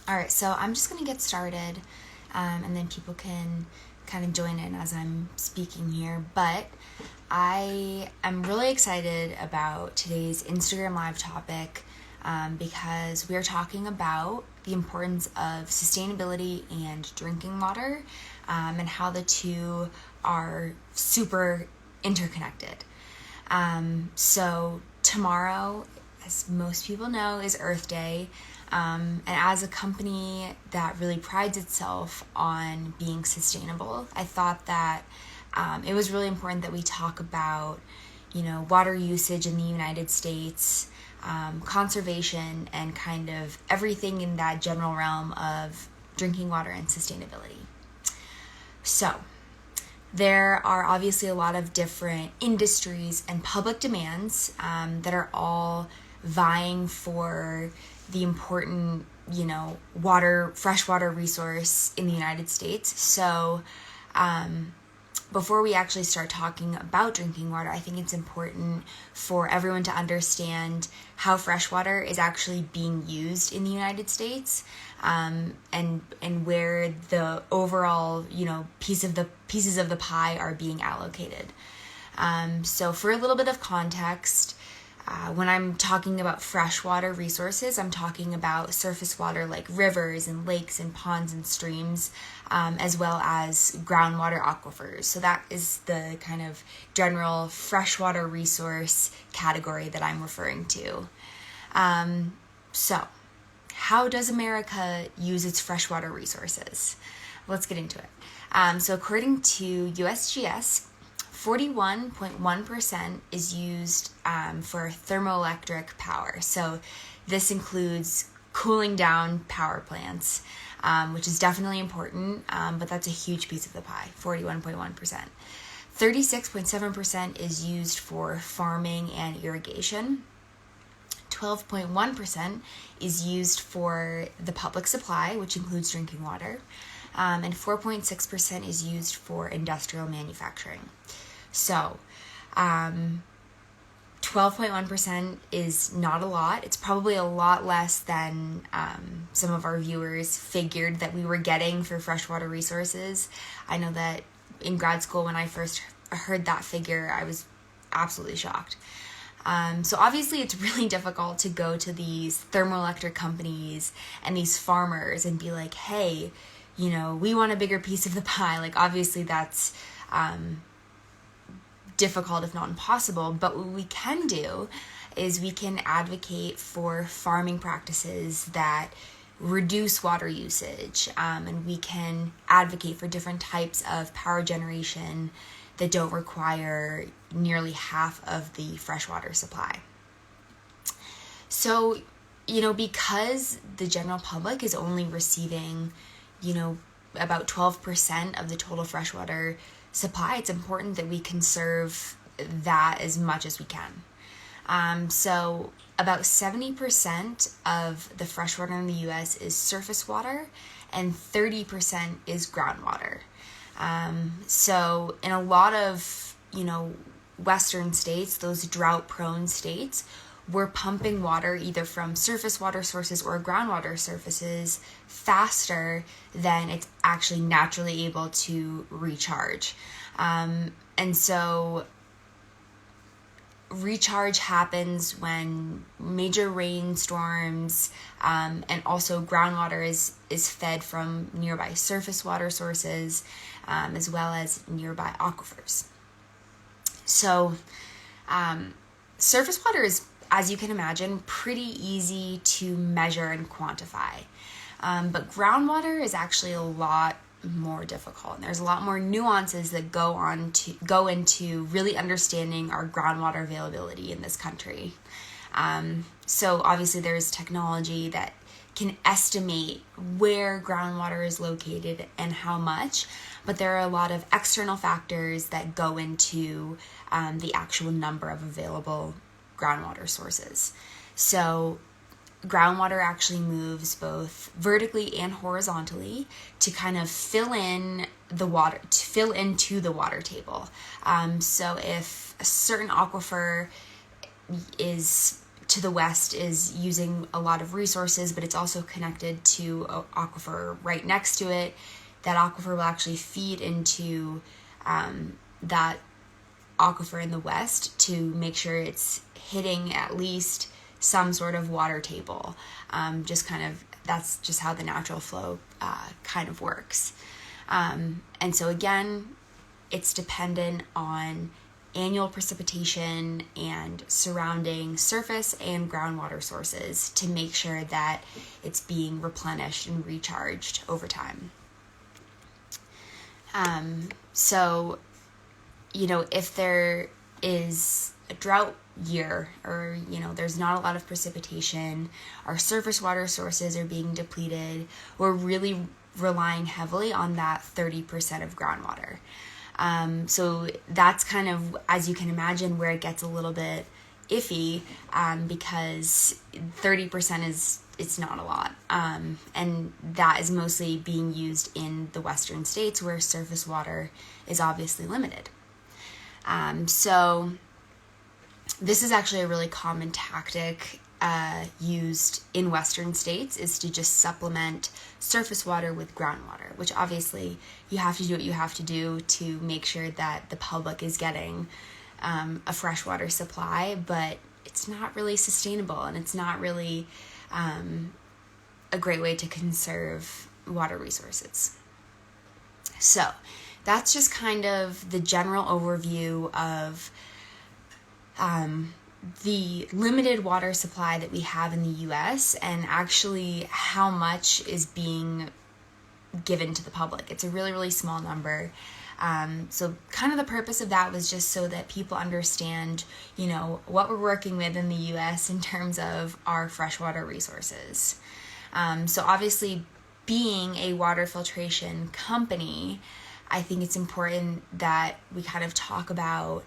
All right, so I'm just going to get started, and then people can kind of join in as I'm speaking here. But I am really excited about today's Instagram Live topic because we are talking about the importance of sustainability and drinking water and how the two are super interconnected. So tomorrow, as most people know, is Earth Day. And as a company that really prides itself on being sustainable, I thought that it was really important that we talk about, water usage in the United States, conservation, and kind of everything in that general realm of drinking water and sustainability. So, there are obviously a lot of different industries and public demands that are all vying for the important, freshwater resource in the United States. So, before we actually start talking about drinking water, I think it's important for everyone to understand how freshwater is actually being used in the United States, and where the overall, pieces of the pie are being allocated. So for a little bit of context, when I'm talking about freshwater resources, I'm talking about surface water like rivers and lakes and ponds and streams, as well as groundwater aquifers. So that is the kind of general freshwater resource category that I'm referring to. So how does America use its freshwater resources? Let's get into it. So according to USGS, 41.1% is used for thermoelectric power. So this includes cooling down power plants, which is definitely important, but that's a huge piece of the pie, 41.1%. 36.7% is used for farming and irrigation. 12.1% is used for the public supply, which includes drinking water. And 4.6% is used for industrial manufacturing. So, 12.1% is not a lot. It's probably a lot less than some of our viewers figured that we were getting for freshwater resources. I know that in grad school, when I first heard that figure, I was absolutely shocked. So obviously it's really difficult to go to these thermoelectric companies and these farmers and be like, hey, we want a bigger piece of the pie. Like, obviously that's difficult, if not impossible, but what we can do is we can advocate for farming practices that reduce water usage, and we can advocate for different types of power generation that don't require nearly half of the freshwater supply. So, because the general public is only receiving, about 12% of the total freshwater supply, it's important that we conserve that as much as we can. So about 70% of the freshwater in the U.S. is surface water, and 30% is groundwater. So in a lot of, Western states, those drought-prone states, we're pumping water either from surface water sources or groundwater surfaces faster than it's actually naturally able to recharge. And so recharge happens when major rainstorms, and also groundwater is fed from nearby surface water sources, as well as nearby aquifers. So surface water is, as you can imagine, pretty easy to measure and quantify. But groundwater is actually a lot more difficult. And there's a lot more nuances that go into really understanding our groundwater availability in this country. So obviously there's technology that can estimate where groundwater is located and how much, but there are a lot of external factors that go into the actual number of available groundwater sources. So groundwater actually moves both vertically and horizontally to kind of fill into the water table. So if a certain aquifer is to the west is using a lot of resources, but it's also connected to an aquifer right next to it. That aquifer will actually feed into that aquifer in the west to make sure it's hitting at least some sort of water table. That's just how the natural flow kind of works. And so again, it's dependent on annual precipitation and surrounding surface and groundwater sources to make sure that it's being replenished and recharged over time. So, if there is a drought year or, there's not a lot of precipitation, our surface water sources are being depleted, we're really relying heavily on that 30% of groundwater. So that's kind of, as you can imagine, where it gets a little bit iffy, because 30% it's not a lot. And that is mostly being used in the western states where surface water is obviously limited. So this is actually a really common tactic used in western states, is to just supplement surface water with groundwater, which obviously you have to do what you have to do to make sure that the public is getting a freshwater supply, but it's not really sustainable, and it's not really a great way to conserve water resources. So that's just kind of the general overview of the limited water supply that we have in the US, and actually how much is being given to the public. It's a really, really small number. So kind of the purpose of that was just so that people understand, what we're working with in the US in terms of our freshwater resources. So obviously, being a water filtration company, I think it's important that we kind of talk about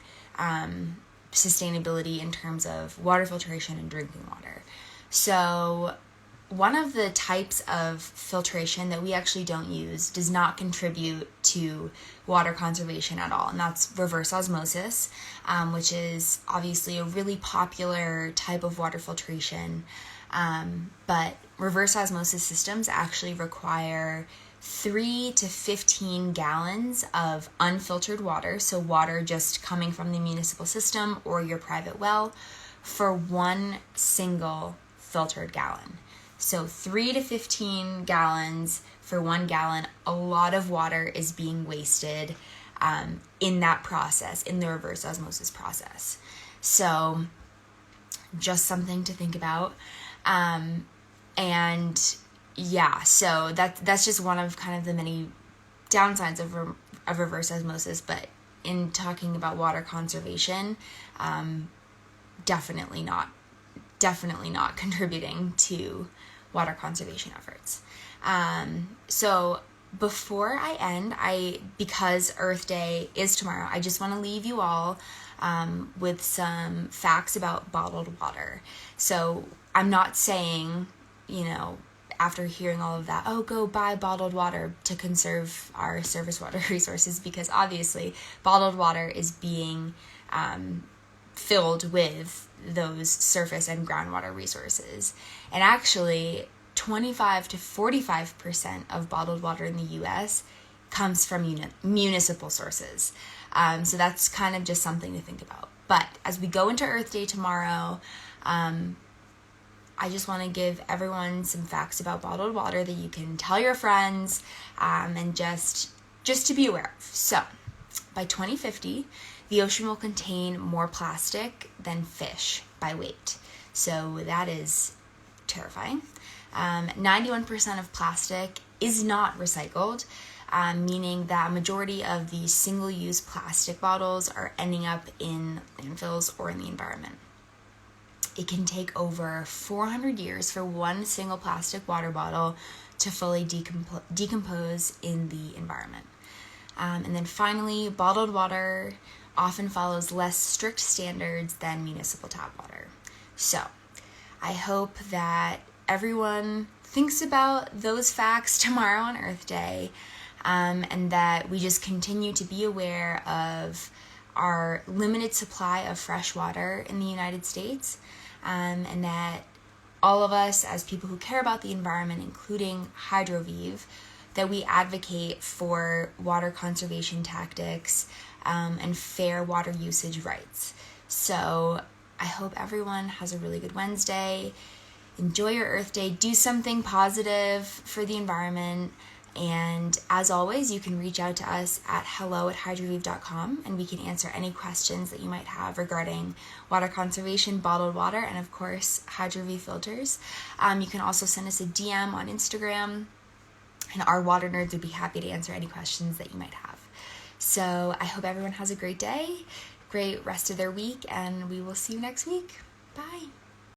sustainability in terms of water filtration and drinking water. So one of the types of filtration that we actually don't use does not contribute to water conservation at all, and that's reverse osmosis, which is obviously a really popular type of water filtration. But reverse osmosis systems actually require 3 to 15 gallons of unfiltered water, so water just coming from the municipal system or your private well, for one single filtered gallon. So 3 to 15 gallons for 1 gallon. A lot of water is being wasted in that process, in the reverse osmosis process. So just something to think about. And yeah, so that's just one of kind of the many downsides of reverse osmosis. But in talking about water conservation, definitely not contributing to water conservation efforts. So before I end, because Earth Day is tomorrow, I just want to leave you all with some facts about bottled water. So I'm not saying, after hearing all of that, go buy bottled water to conserve our surface water resources, because obviously bottled water is being filled with those surface and groundwater resources. And actually, 25 to 45% of bottled water in the US comes from municipal sources. So that's kind of just something to think about. But as we go into Earth Day tomorrow, I just want to give everyone some facts about bottled water that you can tell your friends, and just to be aware of. So, by 2050, the ocean will contain more plastic than fish by weight. So that is terrifying. 91% of plastic is not recycled, meaning that a majority of the single-use plastic bottles are ending up in landfills or in the environment. It can take over 400 years for one single plastic water bottle to fully decompose in the environment. And then finally, bottled water often follows less strict standards than municipal tap water. So I hope that everyone thinks about those facts tomorrow on Earth Day, and that we just continue to be aware of our limited supply of fresh water in the United States, and that all of us as people who care about the environment, including Hydroviv, that we advocate for water conservation tactics and fair water usage rights. So I hope everyone has a really good Wednesday. Enjoy your Earth Day. Do something positive for the environment. And as always, you can reach out to us at hello@hydroviv.com, and we can answer any questions that you might have regarding water conservation, bottled water, and of course, Hydroviv filters. You can also send us a DM on Instagram, and our water nerds would be happy to answer any questions that you might have. So I hope everyone has a great day, great rest of their week, and we will see you next week. Bye.